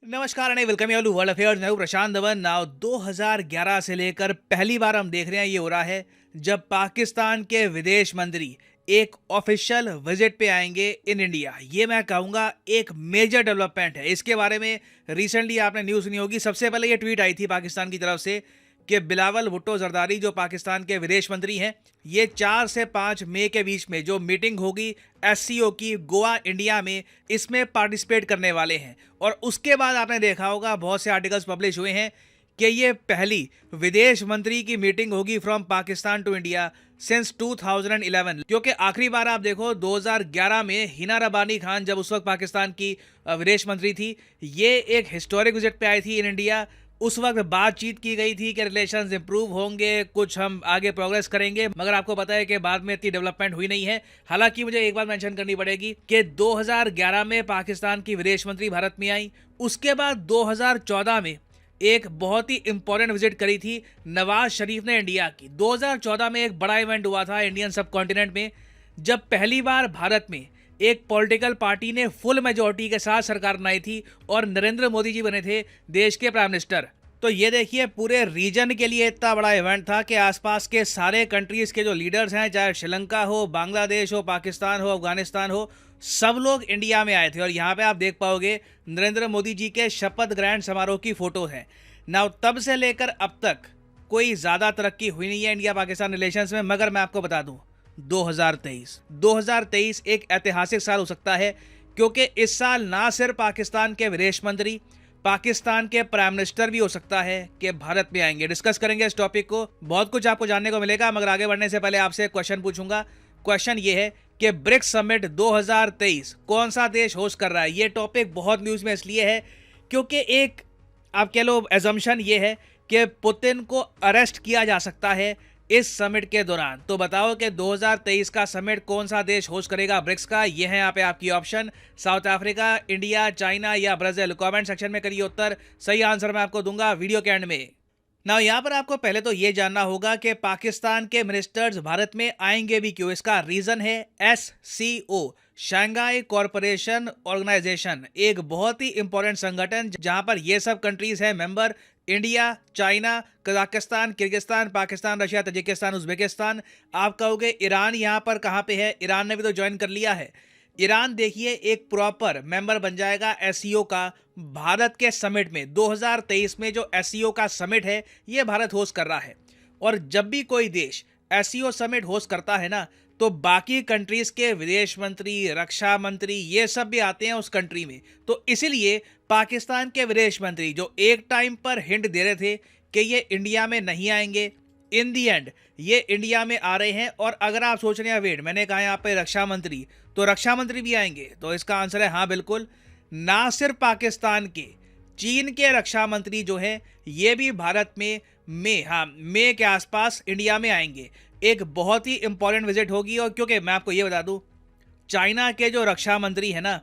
नमस्कार and welcome you world affairs. मैं हूं प्रशांत धवन। नाउ 2011 से लेकर पहली बार हम देख रहे हैं, ये हो रहा है जब पाकिस्तान के विदेश मंत्री एक ऑफिशियल विजिट पे आएंगे इन इंडिया। ये मैं कहूँगा एक मेजर डेवलपमेंट है। इसके बारे में रिसेंटली आपने न्यूज़ सुनी होगी। सबसे पहले ये ट्वीट आई थी पाकिस्तान की तरफ से कि बिलावल भुट्टो जरदारी जो पाकिस्तान के विदेश मंत्री हैं, ये 4 से 5 मई के बीच में जो मीटिंग होगी एससीओ की गोवा इंडिया में, इसमें पार्टिसिपेट करने वाले हैं। और उसके बाद आपने देखा होगा बहुत से आर्टिकल्स पब्लिश हुए हैं कि ये पहली विदेश मंत्री की मीटिंग होगी from Pakistan to India since 2011। क्योंकि आखिरी बार आप देखो 2011 में हिना रबानी खान जब उस वक्त पाकिस्तान की विदेश मंत्री थी, ये एक हिस्टोरिक विजिट पे आई थी इन इंडिया। उस वक्त बातचीत की गई थी कि रिलेशंस इंप्रूव होंगे, कुछ हम आगे प्रोग्रेस करेंगे, मगर आपको पता है कि बाद में इतनी डेवलपमेंट हुई नहीं है। हालांकि मुझे एक बात मेंशन करनी पड़ेगी कि 2011 में पाकिस्तान की विदेश मंत्री भारत में आई। उसके बाद 2014 में एक बहुत ही इंपॉर्टेंट विजिट करी थी नवाज शरीफ ने इंडिया की। 2014 में एक बड़ा इवेंट हुआ था इंडियन सब कॉन्टिनेंट में, जब पहली बार भारत में एक पॉलिटिकल पार्टी ने फुल मेजोरिटी के साथ सरकार बनाई थी और नरेंद्र मोदी जी बने थे देश के प्राइम मिनिस्टर। तो ये देखिए, पूरे रीजन के लिए इतना बड़ा इवेंट था कि आसपास के सारे कंट्रीज के जो लीडर्स हैं, चाहे श्रीलंका हो, बांग्लादेश हो, पाकिस्तान हो, अफगानिस्तान हो, सब लोग इंडिया में आए थे। और यहाँ पे आप देख पाओगे नरेंद्र मोदी जी के शपथ ग्रहण समारोह की फोटो है। ना तब से लेकर अब तक कोई ज़्यादा तरक्की हुई नहीं है इंडिया पाकिस्तान रिलेशंस में। मगर मैं आपको बता दूं, 2023 एक ऐतिहासिक साल हो सकता है, क्योंकि इस साल ना सिर्फ पाकिस्तान के विदेश मंत्री, पाकिस्तान के प्राइम मिनिस्टर भी हो सकता है कि भारत में आएंगे। डिस्कस करेंगे इस टॉपिक को, बहुत कुछ आपको जानने को मिलेगा। मगर आगे बढ़ने से पहले आपसे एक क्वेश्चन पूछूंगा। क्वेश्चन ये है कि ब्रिक्स समिट 2023 कौन सा देश होस्ट कर रहा है। ये टॉपिक बहुत न्यूज़ में इसलिए है क्योंकि एक आप कह लो एजम्पशन ये है कि पुतिन को अरेस्ट किया जा सकता है इस समिट के दौरान। तो बताओ कि 2023 का समिट कौन सा देश होस्ट करेगा ब्रिक्स का। ये है यहाँ पे आपकी option, south Africa, India, China या ब्राजील। कमेंट सेक्शन में करिए उत्तर, सही आंसर मैं आपको दूंगा वीडियो के एंड में। ना यहाँ पर आपको पहले तो ये जानना होगा कि पाकिस्तान के मिनिस्टर्स भारत में आएंगे भी क्यों। इसका रीजन है SCO, शंघाई कॉरपोरेशन ऑर्गेनाइजेशन, एक बहुत ही इंपॉर्टेंट संगठन जहां पर ये सब कंट्रीज है member. India, China, Kazakhstan, Kyrgyzstan, Pakistan, Russia, Tajikistan, Uzbekistan. आप कहोगे ईरान यहाँ पर कहाँ पे है, ईरान ने भी तो ज्वाइन कर लिया है। ईरान देखिए एक प्रॉपर मेंबर बन जाएगा एससीओ का भारत के समिट में। 2023 में जो एससीओ का समिट है ये भारत होस्ट कर रहा है। और जब भी कोई देश एससीओ समिट होस्ट करता है ना, तो बाकी कंट्रीज के विदेश मंत्री, रक्षा मंत्री, ये सब भी आते हैं उस कंट्री में। तो इसीलिए पाकिस्तान के विदेश मंत्री जो एक टाइम पर हिंट दे रहे थे कि ये इंडिया में नहीं आएंगे, इन दी एंड ये इंडिया में आ रहे हैं। और अगर आप सोच रहे हैं वेट, मैंने कहा यहाँ पे रक्षा मंत्री, तो रक्षा मंत्री भी आएंगे। तो इसका आंसर है हाँ, बिल्कुल। ना सिर्फ पाकिस्तान के, चीन के रक्षा मंत्री जो हैं ये भी भारत में मई के आसपास इंडिया में आएंगे। एक बहुत ही इंपॉर्टेंट विजिट होगी। और क्योंकि मैं आपको ये बता दूं, चाइना के जो रक्षा मंत्री है ना,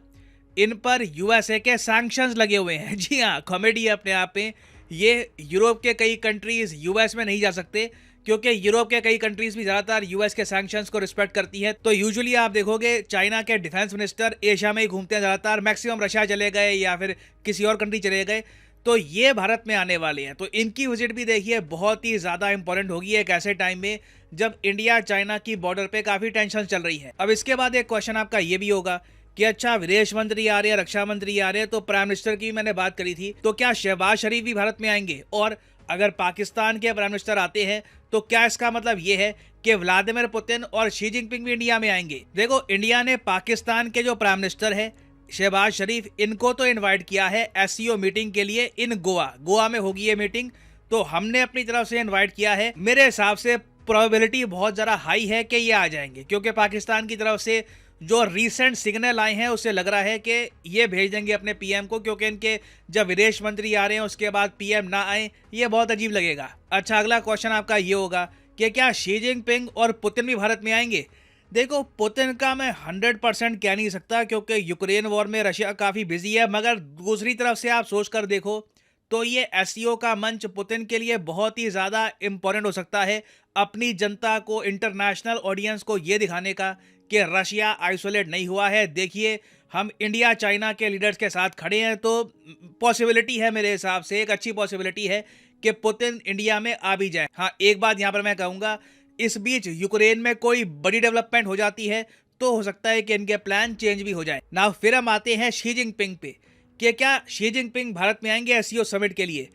इन पर यूएसए के सैंक्शंस लगे हुए हैं। जी हाँ, कॉमेडी है अपने आप में। ये यूरोप के कई कंट्रीज यूएस में नहीं जा सकते क्योंकि यूरोप के कई कंट्रीज भी ज़्यादातर यूएस के सैंक्शंस को रिस्पेक्ट करती है। तो यूजुअली आप देखोगे चाइना के डिफेंस मिनिस्टर एशिया में ही घूमते हैं ज़्यादातर, मैक्सिमम रशिया चले गए या फिर किसी और कंट्री चले गए। तो ये भारत में आने वाले हैं, तो इनकी विजिट भी देखिए बहुत ही ज़्यादा इंपॉर्टेंट होगी एक ऐसे टाइम में जब इंडिया चाइना की बॉर्डर पे काफ़ी टेंशन चल रही है। अब इसके बाद एक क्वेश्चन आपका ये भी होगा कि अच्छा, विदेश मंत्री आ रहे हैं, रक्षा मंत्री आ रहे हैं, तो प्राइम मिनिस्टर की मैंने बात करी थी, तो क्या शहबाज शरीफ भी भारत में आएंगे? और अगर पाकिस्तान के प्राइम मिनिस्टर आते हैं तो क्या इसका मतलब ये है कि व्लादिमीर पुतिन और शी जिनपिंग भी इंडिया में आएंगे? देखो, इंडिया ने पाकिस्तान के जो प्राइम मिनिस्टर है शहबाज शरीफ, इनको तो इनवाइट किया है एससीओ मीटिंग के लिए इन गोवा में होगी ये मीटिंग। तो हमने अपनी तरफ से इनवाइट किया है। मेरे हिसाब से प्रोबेबिलिटी बहुत ज़्यादा हाई है कि ये आ जाएंगे, क्योंकि पाकिस्तान की तरफ से जो रीसेंट सिग्नल आए हैं उससे लग रहा है कि ये भेज देंगे अपने पीएम को। क्योंकि इनके जब विदेश मंत्री आ रहे हैं उसके बाद पीएम ना आए, ये बहुत अजीब लगेगा। अच्छा, अगला क्वेश्चन आपका ये होगा कि क्या शी जिनपिंग और पुतिन भी भारत में आएंगे? देखो, पुतिन का मैं 100% कह नहीं सकता क्योंकि यूक्रेन वॉर में रशिया काफ़ी बिजी है। मगर दूसरी तरफ से आप सोच कर देखो तो ये एससीओ का मंच पुतिन के लिए बहुत ही ज़्यादा इम्पोर्टेंट हो सकता है, अपनी जनता को, इंटरनेशनल ऑडियंस को ये दिखाने का कि रशिया आइसोलेट नहीं हुआ है। देखिए, हम इंडिया चाइना के लीडर्स के साथ खड़े हैं, तो पॉसिबिलिटी है मेरे हिसाब से, एक अच्छी पॉसिबिलिटी है कि पुतिन इंडिया में आ भी जाए। हाँ, एक बात यहाँ पर मैं कहूँगा, इस बीच यूक्रेन में कोई बड़ी डेवलपमेंट हो जाती है तो हो सकता है कि इनके प्लान चेंज भी हो जाए। नाउ फिर हम आते हैं शी जिनपिंग पे कि क्या शी जिनपिंग भारत में आएंगे एससीओ समिट के लिए।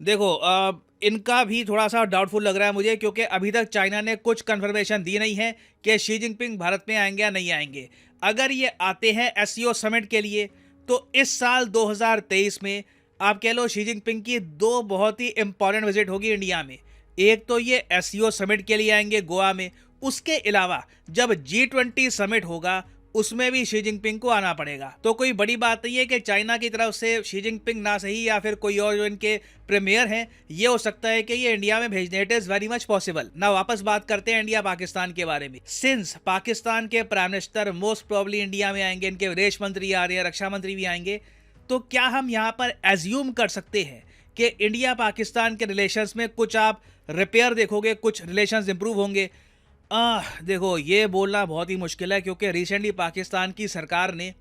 देखो, इनका भी थोड़ा सा डाउटफुल लग रहा है मुझे, क्योंकि अभी तक चाइना ने कुछ कंफर्मेशन दी नहीं है कि शी जिनपिंग भारत में आएंगे या नहीं आएंगे। अगर ये आते हैं एससीओ समिट के लिए तो इस साल 2023 में आप कह लो शी जिनपिंग की दो बहुत ही इंपॉर्टेंट विजिट होगी इंडिया में। एक तो ये एससीओ समिट के लिए आएंगे गोवा में, उसके अलावा जब G20 समिट होगा उसमें भी शी जिनपिंग को आना पड़ेगा। तो कोई बड़ी बात नहीं है कि चाइना की तरफ से शी जिनपिंग ना सही या फिर कोई और जो इनके प्रीमियर हैं, ये हो सकता है कि ये इंडिया में भेजने, it is very much possible. ना वापस बात करते हैं इंडिया पाकिस्तान के बारे में। सिंस पाकिस्तान के prime minister most probably India में आएंगे, इनके विदेश मंत्री आ रहे हैं, रक्षा मंत्री भी आएंगे, तो क्या हम यहाँ पर एज्यूम कर सकते हैं कि इंडिया पाकिस्तान के रिलेशंस में कुछ आप रिपेयर देखोगे, कुछ रिलेशंस इंप्रूव होंगे? देखो, ये बोलना बहुत ही मुश्किल है, क्योंकि रिसेंटली पाकिस्तान की सरकार ने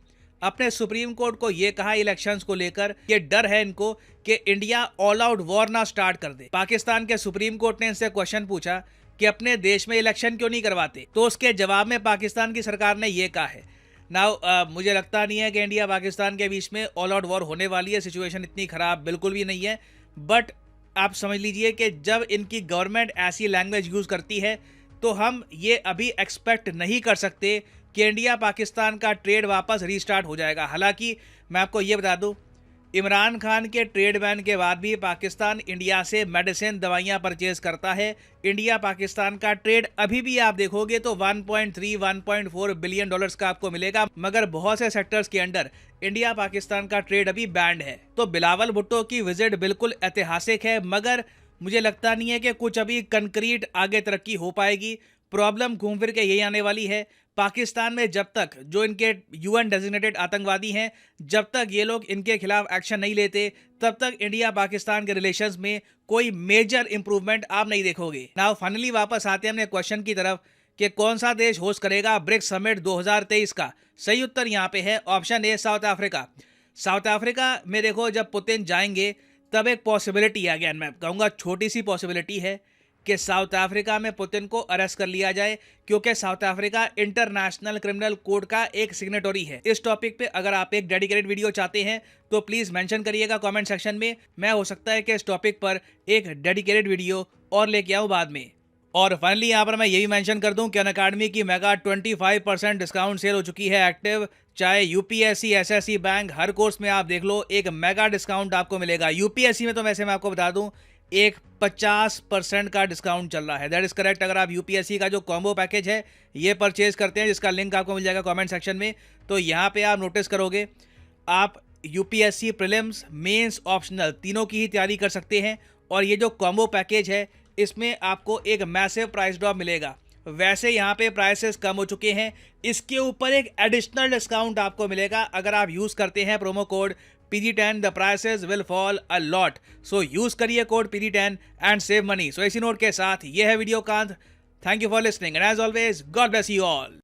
अपने सुप्रीम कोर्ट को ये कहा इलेक्शंस को लेकर, ये डर है इनको कि इंडिया ऑल आउट वॉर ना स्टार्ट कर दे। पाकिस्तान के सुप्रीम कोर्ट ने इनसे क्वेश्चन पूछा कि अपने देश में इलेक्शन क्यों नहीं करवाते, तो उसके जवाब में पाकिस्तान की सरकार ने ये कहा है। नाउ मुझे लगता नहीं है कि इंडिया पाकिस्तान के बीच में ऑल आउट वॉर होने वाली है, सिचुएशन इतनी खराब बिल्कुल भी नहीं है। बट आप समझ लीजिए कि जब इनकी गवर्नमेंट ऐसी लैंग्वेज यूज़ करती है तो हम ये अभी एक्सपेक्ट नहीं कर सकते कि इंडिया पाकिस्तान का ट्रेड वापस रीस्टार्ट हो जाएगा। हालांकि मैं आपको ये बता दूं, इमरान खान के ट्रेड बैन के बाद भी पाकिस्तान इंडिया से मेडिसिन, दवाइयां परचेज करता है। इंडिया पाकिस्तान का ट्रेड अभी भी आप देखोगे तो 1.3-1.4 बिलियन डॉलर्स का आपको मिलेगा, मगर बहुत से सेक्टर्स के अंडर इंडिया पाकिस्तान का ट्रेड अभी बैंड है। तो बिलावल भुट्टो की विजिट बिल्कुल ऐतिहासिक है, मगर मुझे लगता नहीं है कि कुछ अभी कंक्रीट आगे तरक्की हो पाएगी। प्रॉब्लम घूम फिर के यही आने वाली है। पाकिस्तान में जब तक जो इनके यूएन डेजिग्नेटेड आतंकवादी हैं, जब तक ये लोग इनके खिलाफ एक्शन नहीं लेते, तब तक इंडिया पाकिस्तान के रिलेशंस में कोई मेजर इंप्रूवमेंट आप नहीं देखोगे। नाउ फाइनली वापस आते हैं अपने क्वेश्चन की तरफ कि कौन सा देश होस्ट करेगा ब्रिक्स समिट 2023 का। सही उत्तर यहाँ पे है option A, south Africa. South Africa में देखो, जब पुतिन जाएंगे तब एक पॉसिबिलिटी है, अगेन मैं कहूँगा छोटी सी पॉसिबिलिटी है कि साउथ अफ्रीका में पुतिन को अरेस्ट कर लिया जाए, क्योंकि south Africa international criminal code का एक सिग्नेटरी है। इस टॉपिक पे अगर आप एक डेडिकेटेड वीडियो चाहते हैं तो प्लीज़ मेंशन करिएगा कमेंट सेक्शन में। मैं हो सकता है कि इस टॉपिक पर एक डेडिकेटेड वीडियो और लेके आऊँ बाद में। और फाइनली यहाँ पर मैं ये भी मेंशन कर दूं कि अनअकैडमी की मेगा 25% डिस्काउंट सेल हो चुकी है एक्टिव। चाहे यूपीएससी, एसएससी, बैंक, हर कोर्स में आप देख लो, एक मेगा डिस्काउंट आपको मिलेगा। यूपीएससी में तो वैसे मैं आपको बता दूं एक 50% का डिस्काउंट चल रहा है, दैट इज करेक्ट। अगर आप यूपीएससी का जो कॉम्बो पैकेज है ये परचेज करते हैं, जिसका लिंक आपको मिल जाएगा कमेंट सेक्शन में, तो यहाँ पे आप नोटिस करोगे आप यूपीएससी प्रीलिम्स, मेंस, ऑप्शनल तीनों की ही तैयारी कर सकते हैं। और ये जो कॉम्बो पैकेज है इसमें आपको एक मैसिव प्राइस ड्रॉप मिलेगा। वैसे यहाँ पे प्राइसेस कम हो चुके हैं, इसके ऊपर एक एडिशनल डिस्काउंट आपको मिलेगा अगर आप यूज़ करते हैं promo code PG10। The prices will fall a lot, so use करिए code PG10 and save money. So इसी नोट के साथ ये है वीडियो कांत। Thank you for listening and as always God bless you all.